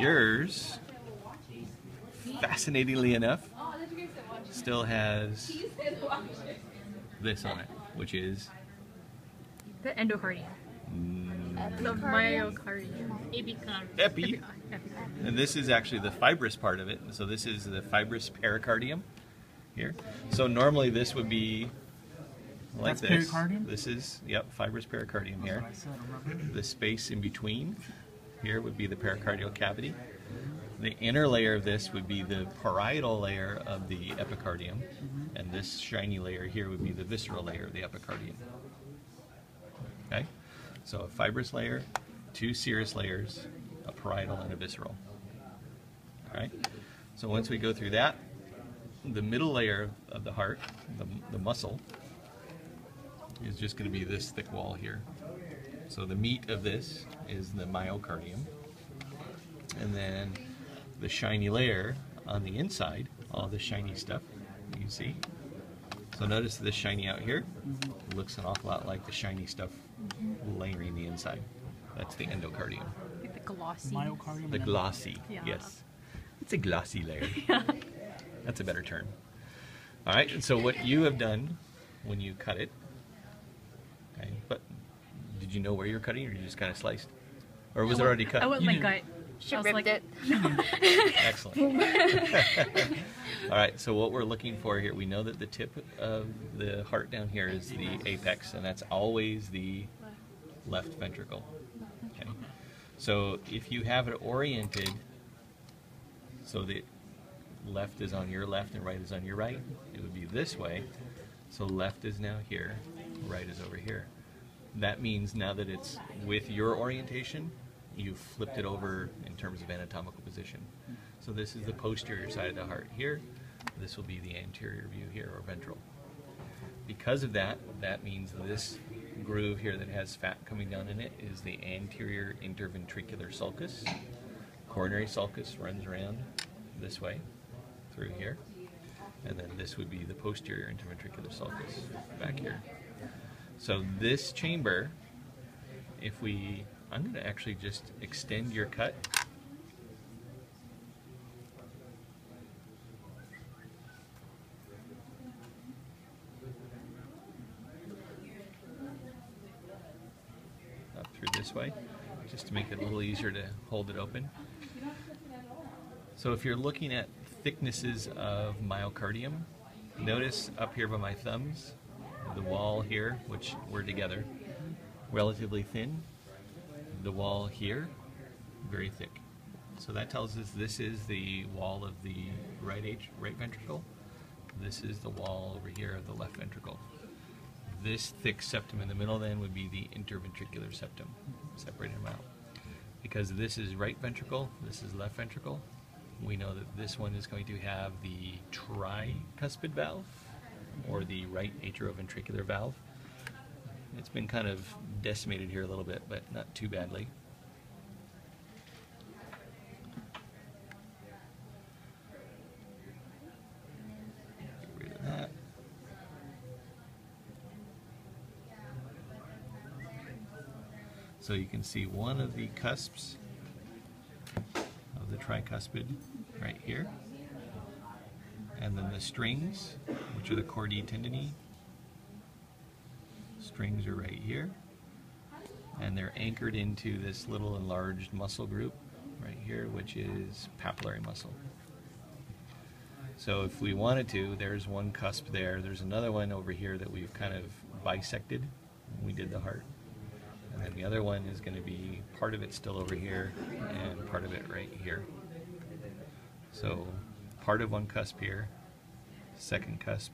Yours, fascinatingly enough, still has this on it, which is the endocardium. The myocardium. Epi. And this is actually the fibrous part of it. So this is the fibrous pericardium here. So normally this would be like That's this. pericardium? This is, yep, fibrous pericardium here. The space in between here would be the pericardial cavity. The inner layer of this would be the parietal layer of the epicardium. And this shiny layer here would be the visceral layer of the epicardium. Okay? So a fibrous layer, two serous layers, a parietal and a visceral. All right? So once we go through that, the middle layer of the heart, the muscle, is just going to be this thick wall here. So the meat of this is the myocardium. And then the shiny layer on the inside, all the shiny stuff you see. So notice this shiny out here looks an awful lot like the shiny stuff layering the inside. That's the endocardium. Like the glossy. Myocardium. The glossy, Yeah. yes. It's a glossy layer. That's a better term. All right, and so what you have done when you cut it, okay, but did you know where you're cutting, or you just kind of sliced? Or was it already cut? I went my gut. She I was ripped like, it. Excellent. All right, so what we're looking for here, we know that the tip of the heart down here is the apex, and that's always the left ventricle. Okay. So if you have it oriented, so the left is on your left and right is on your right, it would be this way. So left is now here, right is over here. That means now that it's with your orientation, you've flipped it over in terms of anatomical position. So this is the posterior side of the heart here. This will be the anterior view here, or ventral. Because of that, that means this groove here that has fat coming down in it is the anterior interventricular sulcus. Coronary sulcus runs around this way through here. And then this would be the posterior interventricular sulcus back here. So this chamber, if we, I'm going to actually just extend your cut. Up through this way, just to make it a little easier to hold it open. So if you're looking at thicknesses of myocardium, notice up here by my thumbs, the wall here, which we're together, relatively thin. The wall here, very thick. So that tells us this is the wall of the right ventricle. This is the wall over here of the left ventricle. This thick septum in the middle then would be the interventricular septum, separating them out. Because this is right ventricle, this is left ventricle, we know that this one is going to have the tricuspid valve, or the right atrioventricular valve. It's been kind of decimated here a little bit, but not too badly. Get rid of that. So you can see one of the cusps of the tricuspid right here. And then the strings, which are the chordae tendineae. Strings are right here. And they're anchored into this little enlarged muscle group right here, which is papillary muscle. So if we wanted to, there's one cusp there. There's another one over here that we've kind of bisected when we did the heart. And then the other one is going to be, part of it still over here and part of it right here. So part of one cusp here, second cusp,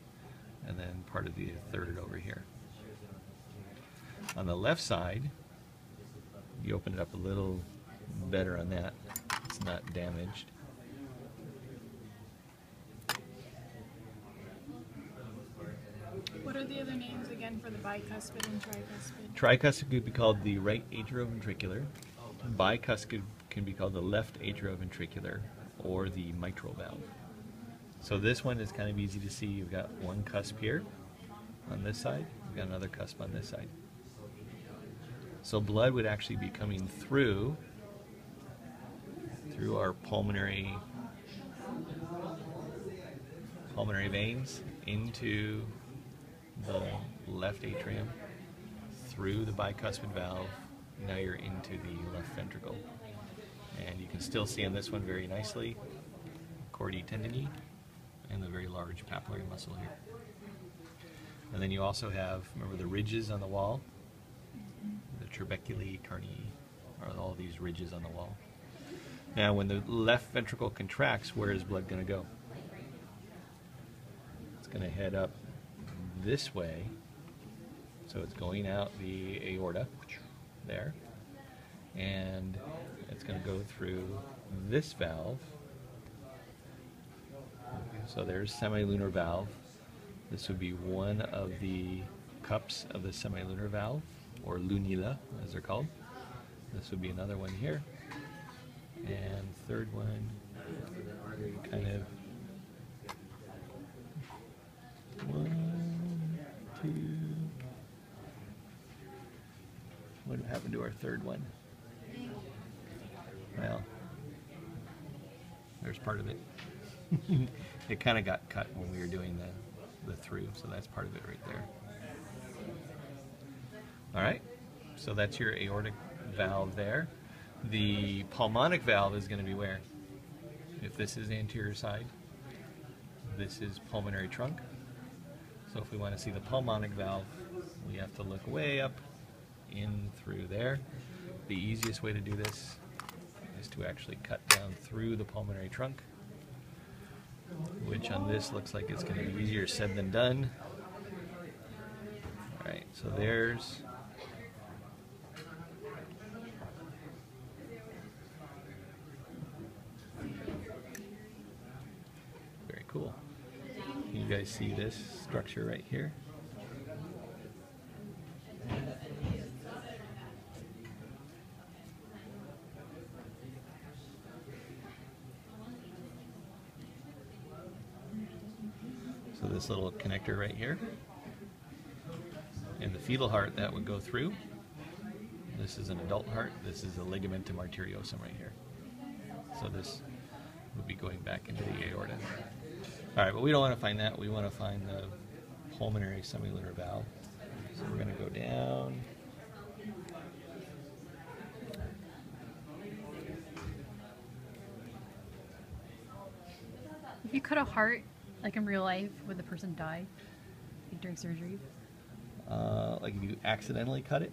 and then part of the third over here. On the left side, you open it up a little better on that. It's not damaged. What are the other names again for the bicuspid and tricuspid? Tricuspid could be called the right atrioventricular. Bicuspid can be called the left atrioventricular, or the mitral valve. So this one is kind of easy to see. You've got one cusp here on this side, you've got another cusp on this side. So blood would actually be coming through through our pulmonary veins into the left atrium, through the bicuspid valve. Now you're into the left ventricle. And you can still see on this one very nicely chordae tendineae and the very large papillary muscle here. And then you also have, remember the ridges on the wall? The trabeculae carneae are all these ridges on the wall. Now when the left ventricle contracts, where is blood going to go? It's going to head up this way. So it's going out the aorta there. And it's going to go through this valve. So there's semilunar valve. This would be one of the cups of the semilunar valve, or lunula as they're called. This would be another one here. And third one, kind of 1, 2. What happened to our third one? Well, there's part of it. It kind of got cut when we were doing the through, so that's part of it right there. All right, so that's your aortic valve there. The pulmonic valve is going to be where? If this is anterior side, this is pulmonary trunk. So if we want to see the pulmonic valve, we have to look way up in through there. The easiest way to do this is to actually cut down through the pulmonary trunk, which on this looks like it's going to be easier said than done. All right, so there's very cool. Can you guys see this structure right here? So this little connector right here, and the fetal heart that would go through. This is an adult heart. This is the ligamentum arteriosum right here. So this would be going back into the aorta. All right, but we don't want to find that. We want to find the pulmonary semilunar valve. So we're going to go down. If you cut a heart, like in real life, would the person die during surgery? Like if you accidentally cut it?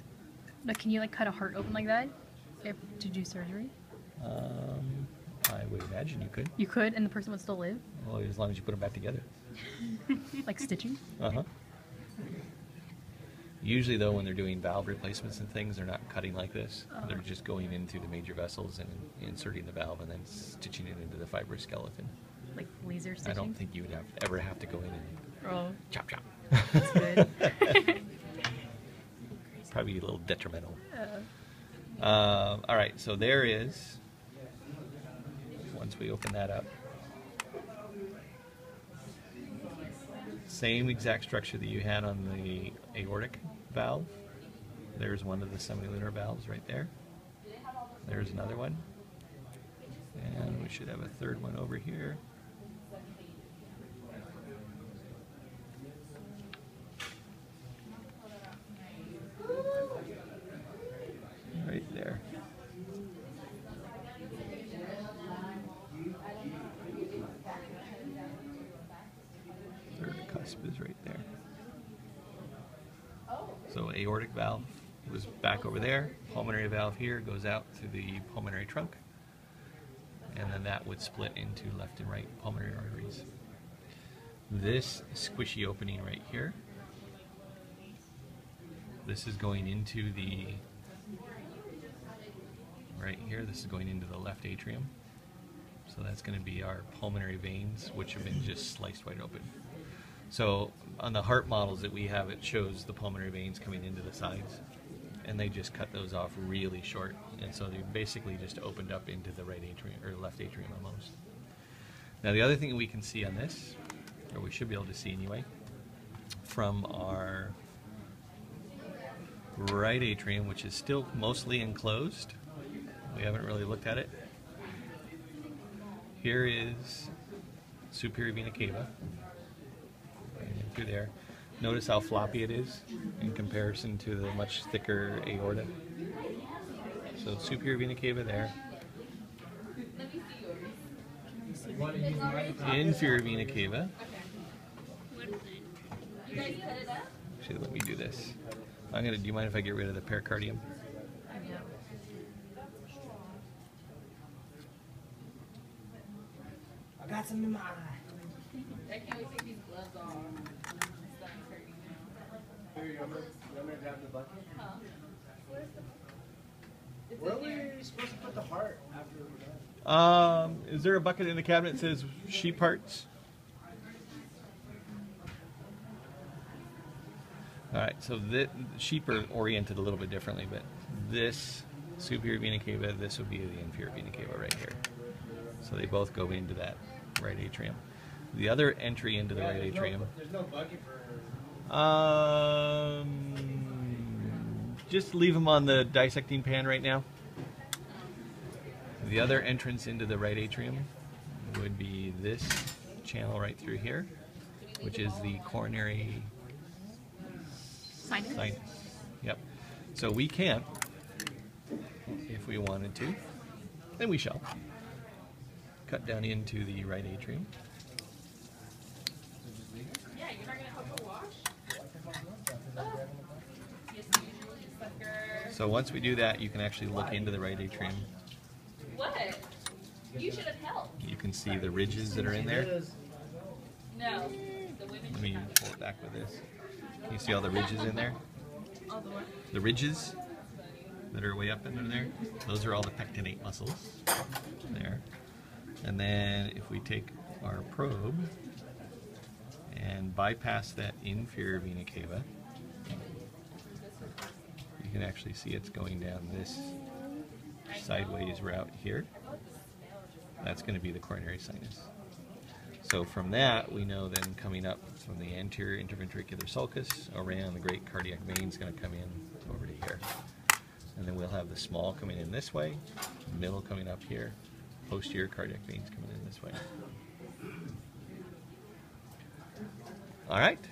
Like, can you like cut a heart open like that to do surgery? I would imagine you could. You could, and the person would still live? Well, as long as you put them back together. Like stitching? Uh-huh. Usually, though, when they're doing valve replacements and things, they're not cutting like this. Oh. They're just going into the major vessels and inserting the valve and then stitching it into the fibrous skeleton. Like laser stitching? I don't think you would ever have to go in and Oh, chop, chop. that's good. Probably a little detrimental. All right, so there is, once we open that up, same exact structure that you had on the aortic valve. There's one of the semilunar valves right there. There's another one. And we should have a third one over here. Right there. Third cusp is right there. So aortic valve was back over there. Pulmonary valve here goes out to the pulmonary trunk. And then that would split into left and right pulmonary arteries. This squishy opening right here, this is going into the, right here, this is going into the left atrium. So that's going to be our pulmonary veins, which have been just sliced wide open. So on the heart models that we have, it shows the pulmonary veins coming into the sides, and they just cut those off really short, and so they basically just opened up into the right atrium, or left atrium almost. Now the other thing that we can see on this, or we should be able to see anyway, from our right atrium, which is still mostly enclosed, we haven't really looked at it, here is superior vena cava, right in through there. Notice how floppy it is in comparison to the much thicker aorta. So superior vena cava there. Inferior vena cava. Actually, let me do this. Do you mind if I get rid of the pericardium? Yeah. I got some in my eye. I can't wait to take these gloves off. Here you go. You want me to grab the bucket? Huh? Where are we supposed to put the heart after we're done? Is there a bucket in the cabinet that says sheep hearts? All right, so the sheep are oriented a little bit differently, but this superior vena cava, this would be the inferior vena cava right here. So they both go into that right atrium. The other entry into the right atrium. There's no bucket for. Just leave them on the dissecting pan right now. The other entrance into the right atrium would be this channel right through here, which is the coronary Sinus? sinus. Yep. So we can, if we wanted to, and we shall, cut down into the right atrium. Yeah, you're not gonna help her wash? Yes, usually, sucker. So once we do that, you can actually look into the right atrium. What? You should have helped. You can see the ridges that are in there. No. The women Let me pull it back with this. Can you see all the ridges in there? all the way. The ridges that are way up in there, those are all the pectinate muscles there. And then if we take our probe and bypass that inferior vena cava, you can actually see it's going down this sideways route here. That's going to be the coronary sinus. So from that, we know then coming up from the anterior interventricular sulcus around the great cardiac vein is going to come in over to here. And then we'll have the small coming in this way, middle coming up here, posterior cardiac veins coming in this way. All right.